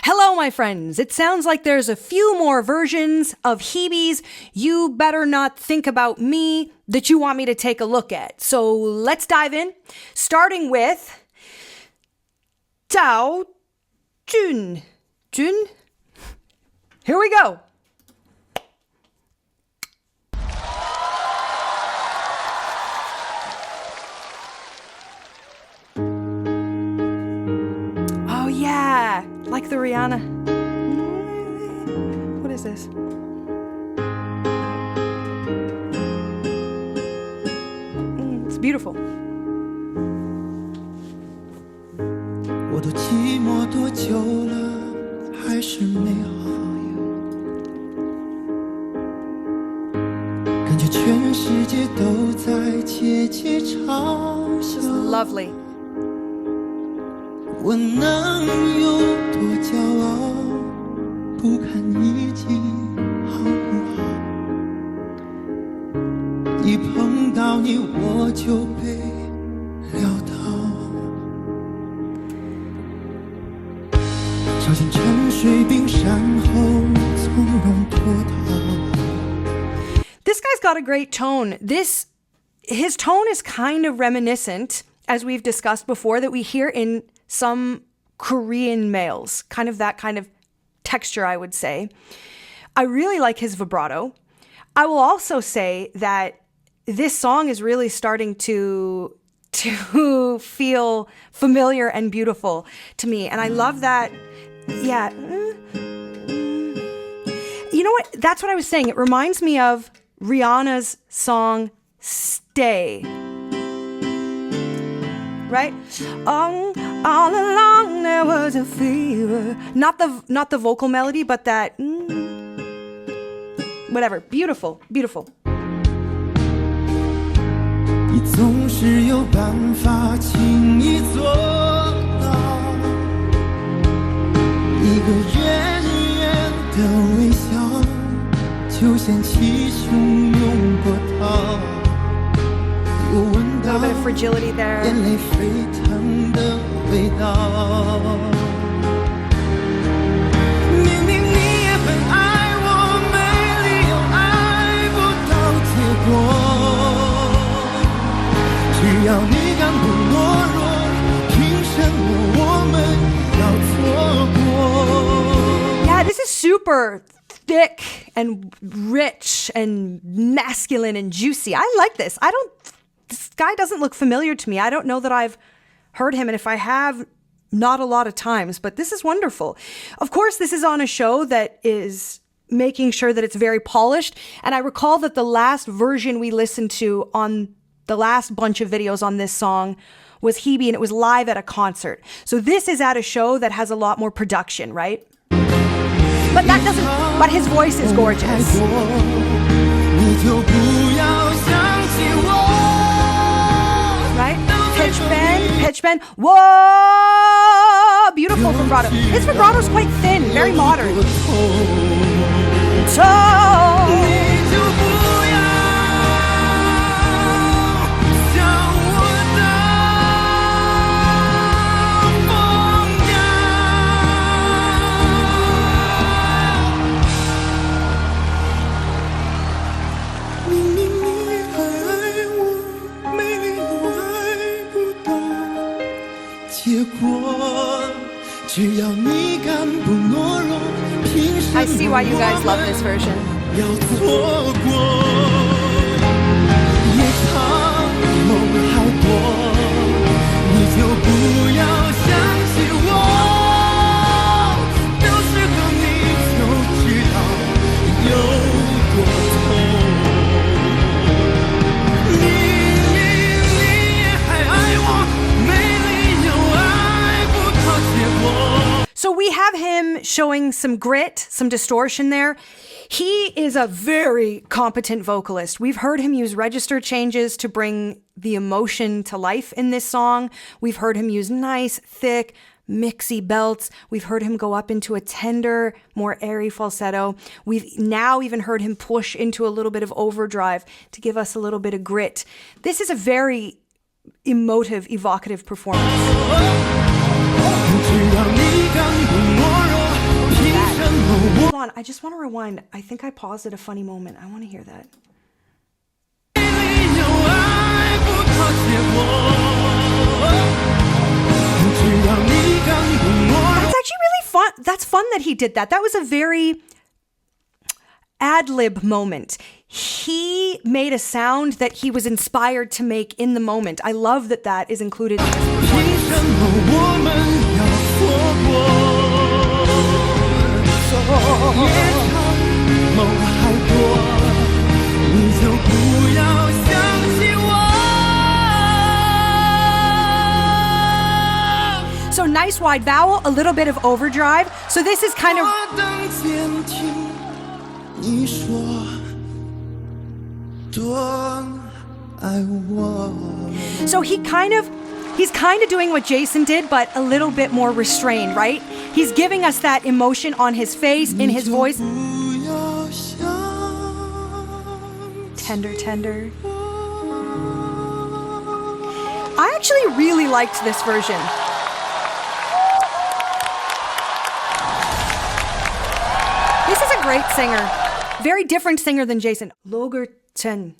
Hello, my friends. It sounds like there's a few more versions of Hebe's You Better Not Think About Me that you want me to take a look at. So let's dive in, starting with Tao Jun. Jun? Here we go. Oh, yeah. Like the Rihanna. What is this? It's beautiful. 我都寂寞多久了，还是没好友，感觉全世界都在窃窃嘲笑。 Just lovely. 我能有多骄傲？不看已经好不好？一碰到你我就被撂倒，小心沉睡冰山后从容脱逃。 This guy's got a great tone. His tone is kind of reminiscent, as we've discussed before, that we hear in some Korean males, kind of that kind of texture, I would say. I really like his vibrato. I will also say that this song is really starting to feel familiar and beautiful to me. And I love that. Yeah. You know what? That's what I was saying. It reminds me of Rihanna's song, Stay. Right? All along there was a fever. Not the vocal melody, but that whatever. Beautiful, beautiful. 你总是有办法轻易做到，一个远远的微笑，就掀起汹涌波涛。 A little bit of fragility there. 眼泪沸腾的味道。明明你也很爱我，没理由爱不到结果。只要你敢不懦弱，凭什么我们要错过？ Yeah, this is super thick and rich and masculine and juicy. I like this. This guy doesn't look familiar to me. I don't know that I've heard him, and if I have, not a lot of times, but this is wonderful. Of course, this is on a show that is making sure that it's very polished, and I recall that the last version we listened to on the last bunch of videos on this song was Hebe, and it was live at a concert. So this is at a show that has a lot more production, right? But his voice is gorgeous. Right? Pitch bend. Whoa! Beautiful vibrato. His vibrato's quite thin, very modern. I see why you guys love this version. So we have him showing some grit, some distortion there. He is a very competent vocalist. We've heard him use register changes to bring the emotion to life in this song. We've heard him use nice, thick, mixy belts. We've heard him go up into a tender, more airy falsetto. We've now even heard him push into a little bit of overdrive to give us a little bit of grit. This is a very emotive, evocative performance. on. I just want to rewind. I think I paused at a funny moment. I want to hear that. That's actually really fun. That's fun that he did that. That was a very ad-lib moment. He made a sound that he was inspired to make in the moment. I love that that is included in this performance. So nice wide vowel, a little bit of overdrive. So this is kind of... So he's kind of doing what Jason did, but a little bit more restrained, right? He's giving us that emotion on his face, in his voice. Tender, tender. I actually really liked this version. This is a great singer. Very different singer than Jason. Logerten.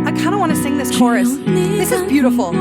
I kind of want to sing this chorus. This is beautiful.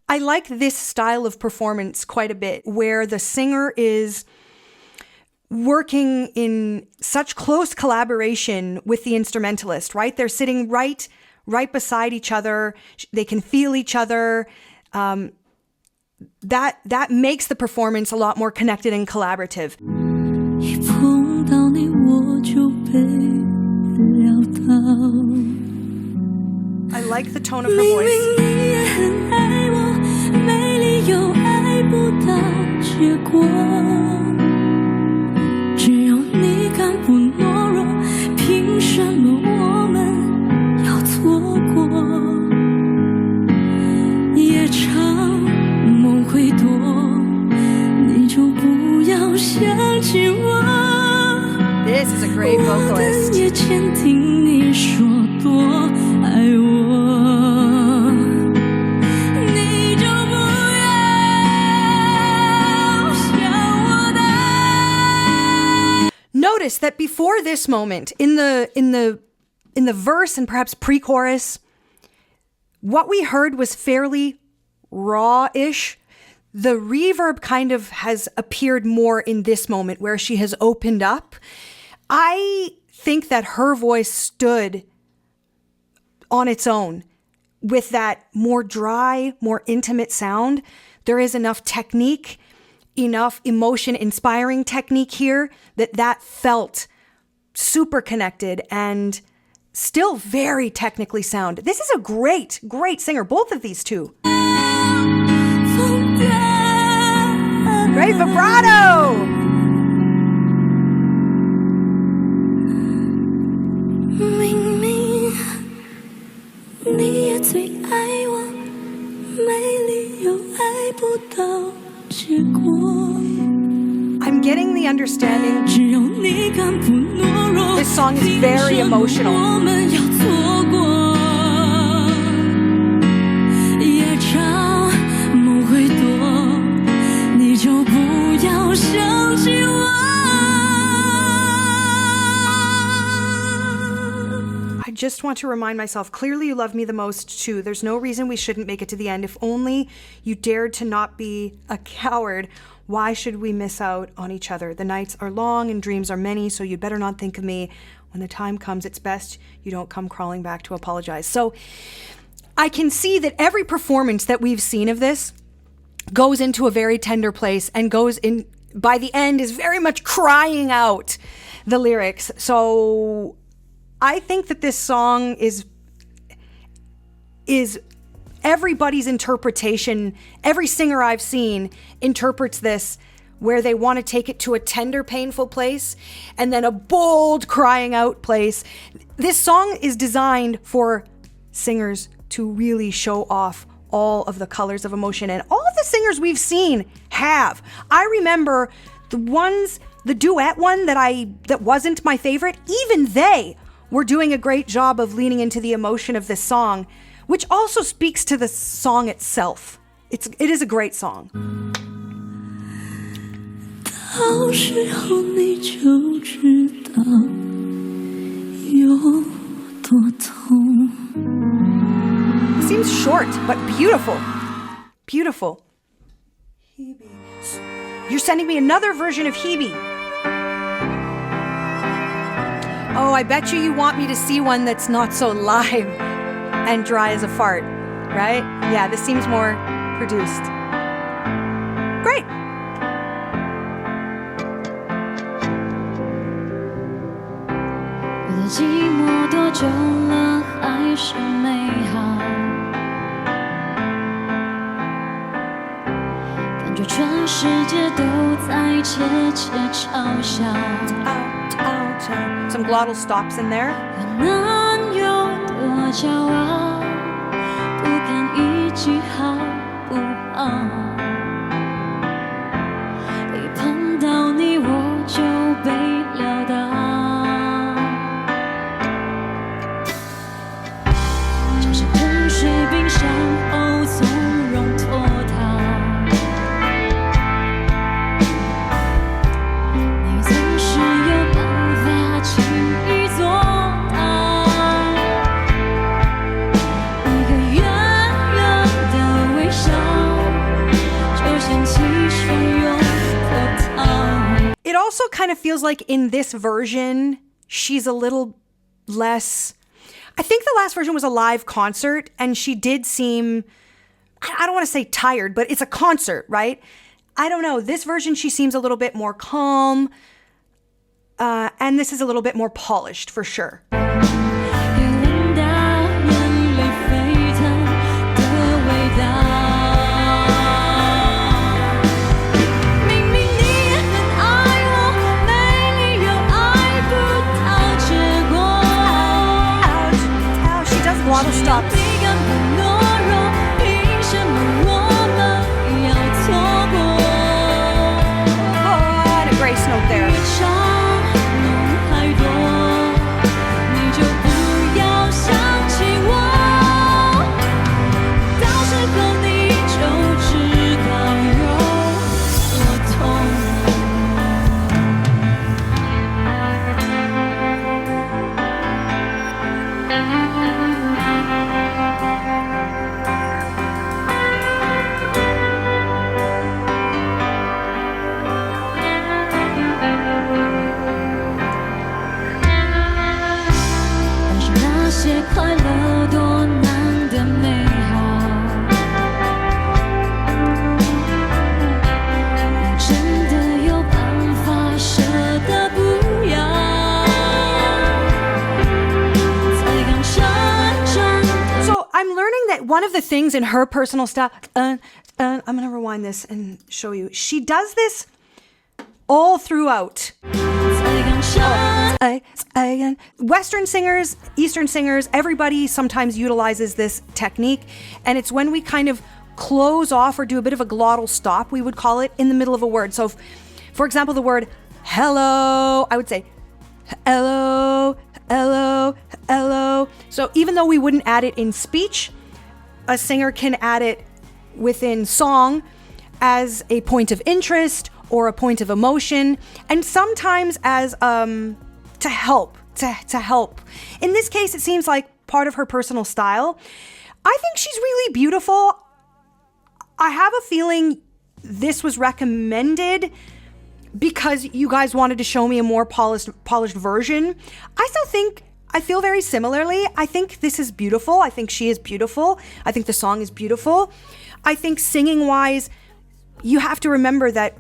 I like this style of performance quite a bit, where the singer is working in such close collaboration with the instrumentalist, right? They're sitting right beside each other. They can feel each other. That makes the performance a lot more connected and collaborative. I like the tone of her voice. This is a great vocalist. Notice that before this moment, in the verse and perhaps pre-chorus, what we heard was fairly raw-ish. The reverb kind of has appeared more in this moment where she has opened up. I think that her voice stood on its own with that more dry, more intimate sound. There is enough technique, enough emotion-inspiring technique here that felt super connected and still very technically sound. This is a great, great singer, both of these two. Great vibrato! I'm getting the understanding this song is very emotional. I just want to remind myself, clearly you love me the most too. There's no reason we shouldn't make it to the end. If only you dared to not be a coward. Why should we miss out on each other? The nights are long and dreams are many, so you'd better not think of me. When the time comes, it's best you don't come crawling back to apologize. So I can see that every performance that we've seen of this goes into a very tender place and goes in, by the end, is very much crying out the lyrics. So I think that this song is everybody's interpretation. Every singer I've seen interprets this where they want to take it to a tender, painful place and then a bold, crying out place. This song is designed for singers to really show off all of the colors of emotion, and all of the singers we've seen have. I remember the duet one that wasn't my favorite, even they were doing a great job of leaning into the emotion of this song, which also speaks to the song itself. It is a great song. 到时候你就知道有多痛。 Seems short, but beautiful. Beautiful. Hebe. You're sending me another version of Hebe. Oh, I bet you want me to see one that's not so live and dry as a fart, right? Yeah, this seems more produced. Great. Some glottal stops in there. It also kind of feels like in this version, she's a little less... I think the last version was a live concert, and she did seem... I don't want to say tired, but it's a concert, right? I don't know. This version, she seems a little bit more calm, and this is a little bit more polished, for sure. Glottal stops. Oh, and a grace note there. One of the things in her personal style, I'm going to rewind this and show you. She does this all throughout. Western singers, Eastern singers, everybody sometimes utilizes this technique. And it's when we kind of close off or do a bit of a glottal stop, we would call it, in the middle of a word. So, for example, the word hello, I would say hello, hello, hello. So even though we wouldn't add it in speech, a singer can add it within song as a point of interest or a point of emotion, and sometimes as to help. In this case, it seems like part of her personal style. I think she's really beautiful. I have a feeling this was recommended because you guys wanted to show me a more polished version. I feel very similarly. I think this is beautiful. I think she is beautiful. I think the song is beautiful. I think singing wise, you have to remember that,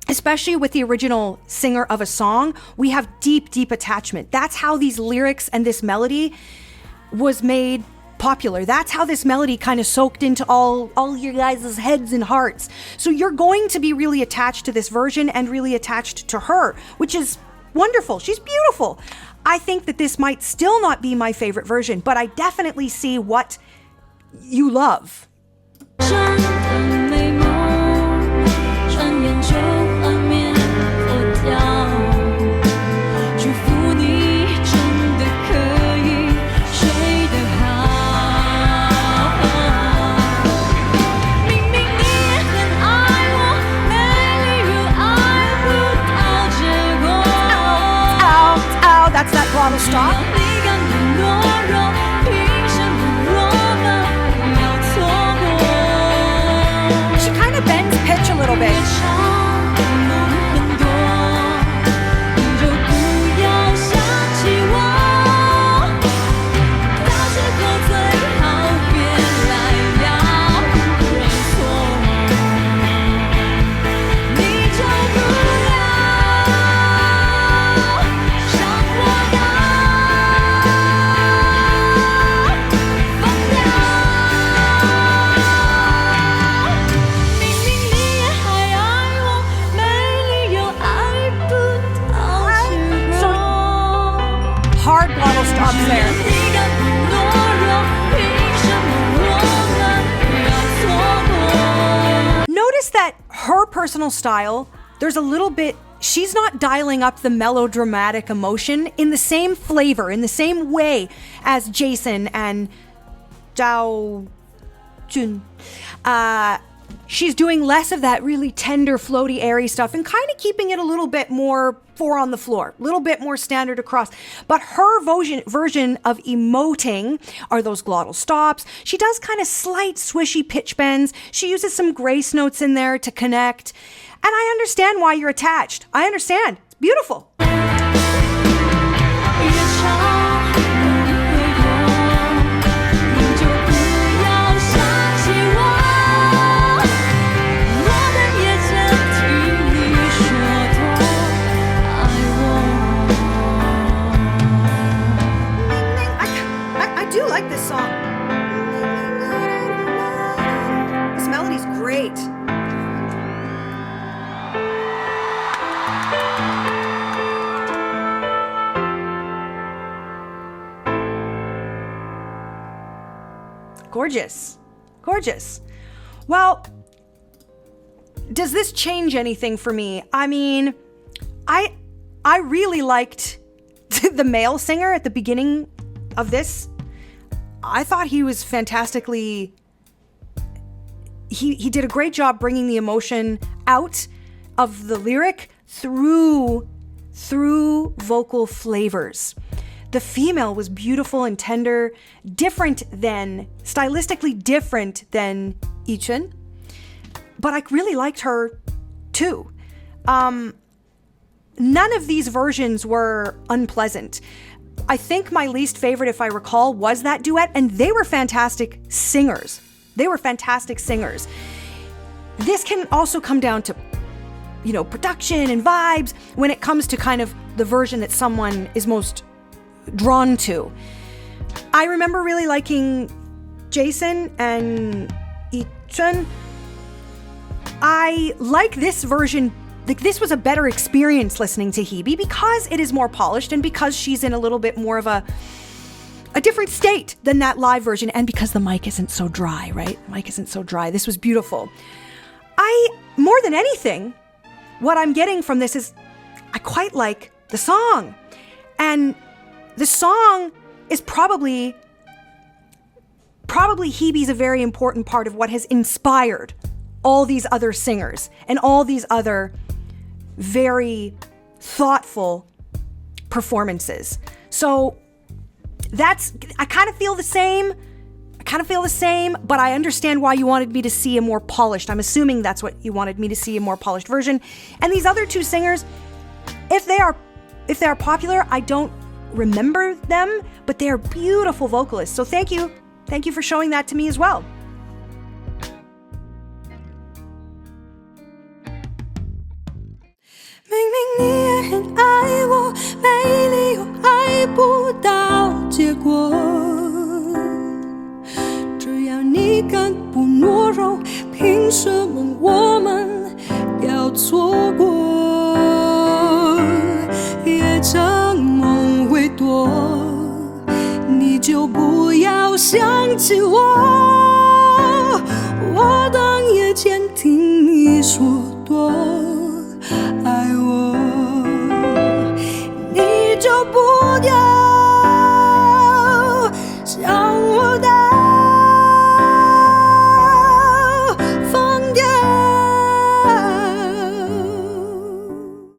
especially with the original singer of a song, we have deep, deep attachment. That's how these lyrics and this melody was made popular. That's how this melody kind of soaked into all your guys' heads and hearts. So you're going to be really attached to this version and really attached to her, which is wonderful. She's beautiful. I think that this might still not be my favorite version, but I definitely see what you love. 真的美梦，转眼就幻灭破掉。祝福你真的可以睡得好。明明你也很爱我，没理由爱不到结果。Ow, ow, that's that glottal stop. 你感到懦弱，凭什么我们要错过？ She kind of bends pitch a little bit. 梦很多，你就不要想起我。到时候最好别来要认错，你就不要想我的疯掉。明明你也还爱我，没理由爱不到结果。 Hard glottal stops there. 你敢不懦弱，凭什么我们要错过？ Notice that her personal style, there's a little bit, she's not dialing up the melodramatic emotion in the same flavor, in the same way as Jason and Zhao Jun. She's doing less of that really tender, floaty, airy stuff and kind of keeping it a little bit more four on the floor, a little bit more standard across. But her version of emoting are those glottal stops. She does kind of slight swishy pitch bends. She uses some grace notes in there to connect. And I understand why you're attached. I understand. It's beautiful. 越长梦会多，你就不要想起我。我的夜间听你说多爱我。 I do like this song. This melody's great. Gorgeous. Gorgeous. Well, does this change anything for me? I mean, I really liked the male singer at the beginning of this. I thought he was fantastically... He did a great job bringing the emotion out of the lyric through vocal flavors. The female was beautiful and tender, stylistically different than Yichun, but I really liked her too. None of these versions were unpleasant. I think my least favorite, if I recall, was that duet, and they were fantastic singers. This can also come down to, production and vibes when it comes to kind of the version that someone is most drawn to. I remember really liking Jason and Yichun. I like this version. Like, this was a better experience listening to Hebe because it is more polished and because she's in a little bit more of a different state than that live version, and because the mic isn't so dry, right? Mic isn't so dry. This was beautiful. More than anything, what I'm getting from this is I quite like the song. And the song is probably Hebe's a very important part of what has inspired all these other singers and all these other very thoughtful performances. So I kind of feel the same. I kind of feel the same, but I understand why you wanted me to see a more polished. I'm assuming that's what you wanted me to see, a more polished version. And these other two singers, if they are popular, I don't remember them, but they are beautiful vocalists. So thank you for showing that to me as well. 明明你也很爱我，没理由爱不到结果。只要你敢不懦弱，凭什么我们要错过？也将梦会多，你就不要想起我。我当夜间听你说多。